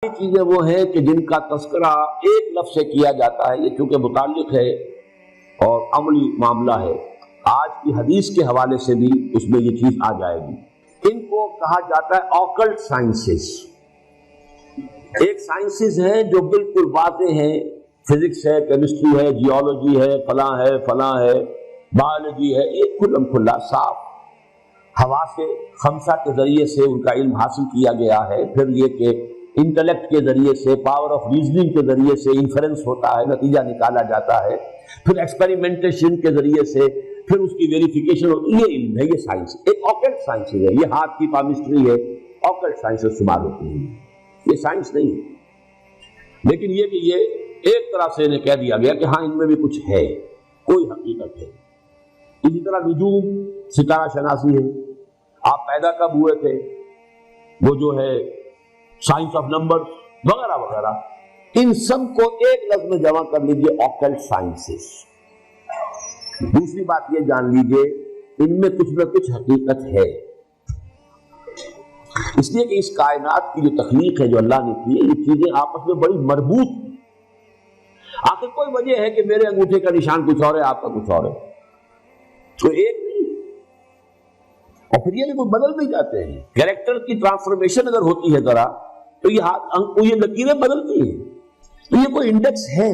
چیزیں وہ ہیں کہ جن کا تذکرہ ایک لفظ سے کیا جاتا ہے، یہ چونکہ متعلق ہے اور عملی معاملہ ہے، آج کی حدیث کے حوالے سے بھی اس میں یہ چیز آ جائے گی۔ ان کو کہا جاتا ہے آکلٹ سائنسز۔ ایک سائنسز ہیں جو بالکل واضح ہیں، فزکس ہے، کیمسٹری ہے، جیولوجی ہے، فلاں ہے، فلاں ہے، بایولوجی ہے، یہ کھلم کھلا صاف حواس خمسہ کے ذریعے سے ان کا علم حاصل کیا گیا ہے۔ پھر یہ کہ انٹلیکٹ کے ذریعے سے، پاور آف ریزننگ کے ذریعے سے انفرنس ہوتا ہے، نتیجہ نکالا جاتا ہے، پھر ایکسپیریمنٹیشن کے ذریعے سے پھر اس کی ویریفیکیشن ہوتی ہے۔ یہ علم ہے، یہ سائنس ایک آکلٹ سائنس ہے، یہ ہاتھ کی پامسٹری ہے، آکلٹ سائنس شمار ہوتی ہے، یہ سائنس نہیں ہے۔ لیکن یہ کہ یہ ایک طرح سے انہیں کہہ دیا گیا کہ ہاں ان میں بھی کچھ ہے، کوئی حقیقت ہے۔ اسی طرح نجوم، ستارہ شناسی ہے، آپ پیدا کب ہوئے تھے، وہ جو ہے سائنس آف نمبر وغیرہ وغیرہ، ان سب کو ایک لفظ میں جمع کر لیجئے آکلٹ سائنسز۔ دوسری بات یہ جان لیجئے ان میں کچھ نہ کچھ حقیقت ہے، اس لیے کہ اس کائنات کی جو تخلیق ہے جو اللہ نے کی ہے، یہ چیزیں آپس میں بڑی مربوط ہیں۔ آخر کوئی وجہ ہے کہ میرے انگوٹھے کا نشان کچھ اور ہے، آپ کا کچھ اور ہے، تو ایک نہیں، اور پھر یہ وہ بدل بھی جاتے ہیں۔ کیریکٹر کی ٹرانسفارمیشن اگر ہوتی ہے ذرا تو یہ لکیریں بدلتی ہیں، تو یہ کوئی انڈیکس ہے۔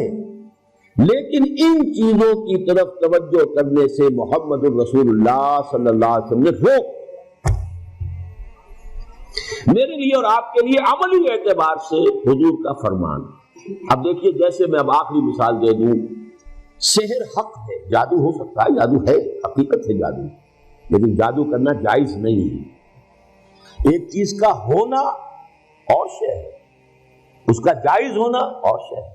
لیکن ان چیزوں کی طرف توجہ کرنے سے محمد الرسول اللہ صلی اللہ علیہ وسلم نے روک، میرے لیے اور آپ کے لیے عملی اعتبار سے حضور کا فرمان۔ اب دیکھیے، جیسے میں اب آخری مثال دے دوں، سحر حق ہے، جادو ہو سکتا ہے، جادو ہے، حقیقت ہے جادو، لیکن جادو کرنا جائز نہیں ہے۔ ایک چیز کا ہونا اور شے ہے، اس کا جائز ہونا اور شے ہے۔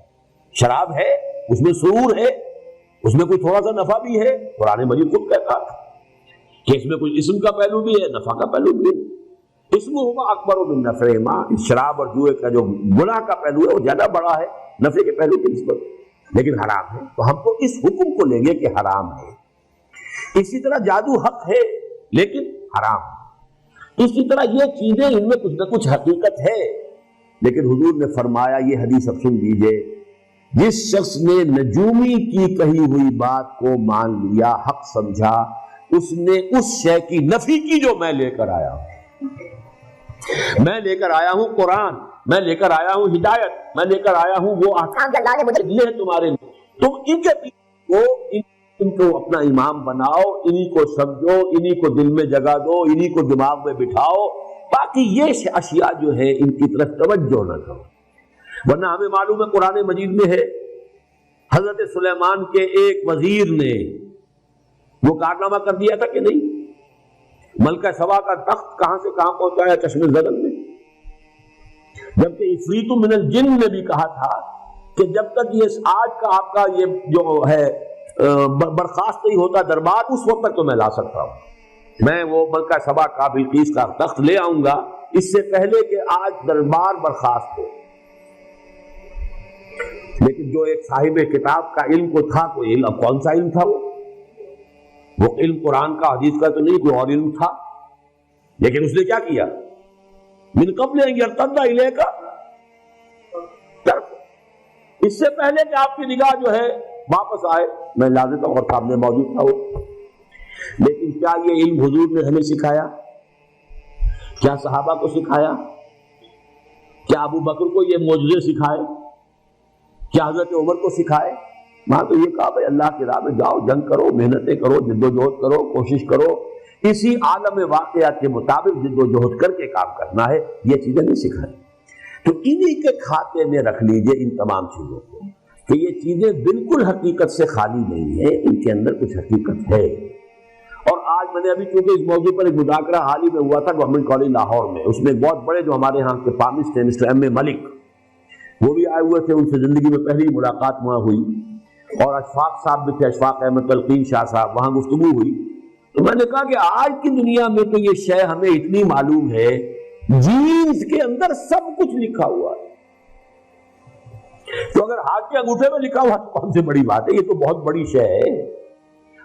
شراب ہے، اس میں سرور ہے، اس میں کوئی تھوڑا سا نفع بھی ہے، قرآن مجید خود کہتا ہے کہ اس میں کوئی اسم کا پہلو بھی ہے، نفع کا پہلو بھی ہے۔ اسم ہوا اکبر من نفعہما، شراب اور جوئے کا جو گناہ کا پہلو ہے وہ زیادہ بڑا ہے نفع کے پہلو کی نسبت، لیکن حرام ہے، تو ہم تو اس حکم کو لیں گے کہ حرام ہے۔ اسی طرح جادو حق ہے لیکن حرام ہے۔ اسی طرح یہ چیزیں ان میں کچھ نہ کچھ حقیقت ہے، لیکن حضور نے فرمایا، یہ حدیث اب سن لیجئے، جس شخص نے نجومی کی کہی ہوئی بات کو مان لیا، حق سمجھا، اس نے اس شے کی نفی کی جو میں لے کر آیا ہوں۔ میں لے کر آیا ہوں قرآن، میں لے کر آیا ہوں ہدایت، میں لے کر آیا ہوں وہ احکام جو اللہ نے مجھے دیے ہیں تمہارے لیے، تم ان کے پیچھے ان کو اپنا امام بناؤ، انہی کو سمجھو، انہی کو دل میں جگہ دو، انہی کو دماغ میں بٹھاؤ، باقی یہ اشیاء جو ہے ان کی طرف توجہ نہ کرو۔ ورنہ ہمیں معلوم ہے قرآن مجید میں ہے، حضرت سلیمان کے ایک وزیر نے وہ کارنامہ کر دیا تھا کہ نہیں، ملکہ سبا کا تخت کہاں سے کہاں پہنچایا، کشمیر زدن میں، جبکہ عفریت من الجن نے بھی کہا تھا کہ جب تک یہ آج کا آپ کا یہ جو ہے برخاست نہیں ہوتا دربار، اس وقت تک تو میں لا سکتا ہوں، میں وہ ملکہ سبا کا بلقیس کا تخت لے آؤں گا اس سے پہلے کہ آج دربار برخاست ہو۔ لیکن جو ایک صاحب کتاب کا علم کو تھا، کوئی علم، کون سا علم تھا وہ علم قرآن کا حدیث کا تو نہیں، کوئی اور علم تھا، لیکن اس نے کیا کیا، من قبل ان یرتد الیک، اس سے پہلے کہ آپ کی نگاہ جو ہے واپس آئے، میں لا دیتا ہوں اور سامنے موجود تھا وہ۔ لیکن کیا یہ علم حضور نے ہمیں سکھایا؟ کیا صحابہ کو سکھایا؟ کیا ابو بکر کو یہ معجزے سکھائے؟ کیا حضرت عمر کو سکھائے؟ وہاں تو یہ کہا بھائی اللہ کی راہ میں جاؤ، جنگ کرو، محنتیں کرو، جد و جہد کرو، کوشش کرو، اسی عالم واقعات کے مطابق جد و جہد کر کے کام کرنا ہے، یہ چیزیں نہیں سکھائی۔ تو انہی کے کھاتے میں رکھ لیجئے ان تمام چیزوں کو کہ یہ چیزیں بالکل حقیقت سے خالی نہیں ہیں، ان کے اندر کچھ حقیقت ہے۔ اور آج میں نے ابھی چونکہ اس موضوع پر ایک مذاکرہ حال ہی میں ہوا تھا گورنمنٹ کالج لاہور میں، اس میں ایک بہت بڑے جو ہمارے ہاں کے پامسٹ ہیں مسٹر ایم اے ملک، وہ بھی آئے ہوئے تھے، ان سے زندگی میں پہلی ملاقات وہاں ہوئی، اور اشفاق صاحب بھی تھے، اشفاق احمد تلقین شاہ صاحب، وہاں گفتگو ہوئی۔ تو میں نے کہا کہ آج کی دنیا میں تو یہ شے ہمیں اتنی معلوم ہے، جینز کے اندر سب کچھ لکھا ہوا ہے، تو اگر ہاتھ کے انگوٹھے میں لکھا ہوا تو کون سی بڑی بات ہے، یہ تو بہت بڑی شے ہے۔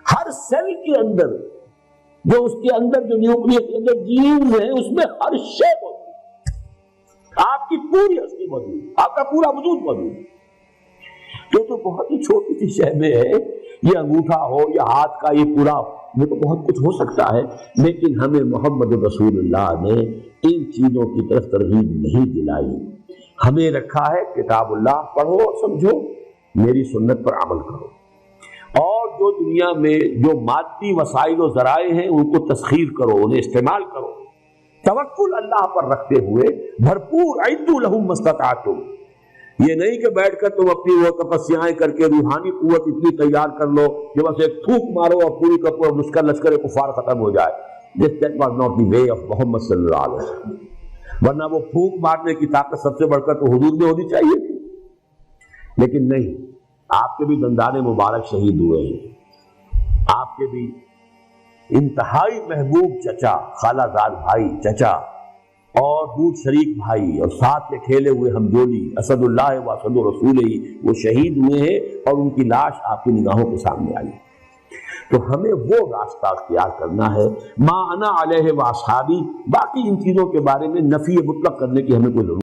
ہر سیل کے اندر جو اس کے اندر جو نیوکلیس کے اندر جینز ہیں، اس میں ہر شے ہوتی ہے۔ آپ آپ کی پوری ہستی موجود، آپ کا پورا وجود موجود۔ تو بہت ہی چھوٹی سی شے میں ہے، یہ انگوٹھا ہو یا ہاتھ کا یہ پورا، وہ تو بہت کچھ ہو سکتا ہے، لیکن ہمیں محمد رسول اللہ نے ان چیزوں کی طرف ترغیب نہیں دلائی۔ ہمیں رکھا ہے کتاب اللہ پڑھو اور سمجھو، میری سنت پر عمل کرو، اور جو دنیا میں جو مادی وسائل و ذرائع ہیں ان کو تسخیر کرو، انہیں استعمال کرو، توکل اللہ پر رکھتے ہوئے بھرپور اعدوا لہم ما استطعتم۔ یہ نہیں کہ بیٹھ کر تم اپنی وہ تپسیائیں کر کے روحانی قوت اتنی تیار کر لو کہ بس ایک تھوک مارو اور پوری کا پورا لشکر کفار ختم ہو جائے۔ That was not the way of محمد صلی اللہ علیہ وسلم، ورنہ وہ پھونک مارنے کی طاقت سب سے بڑھ کر تو حضور میں ہونی چاہیے تھی، لیکن نہیں، آپ کے بھی دندان مبارک شہید ہوئے ہیں، آپ کے بھی انتہائی محبوب چچا، خالہ زاد بھائی چچا اور دودھ شریک بھائی اور ساتھ میں کھیلے ہوئے ہمجولی اسد اللہ و اسد رسول ہی وہ شہید ہوئے ہیں، اور ان کی لاش آپ کی نگاہوں کے سامنے آئی۔ تو ہمیں وہ راستہ اختیار کرنا ہے، ما انا علیہ و اصحابی۔ باقی ان چیزوں کے بارے میں نفی مطلق کرنے کی ہمیں کوئی ضرورت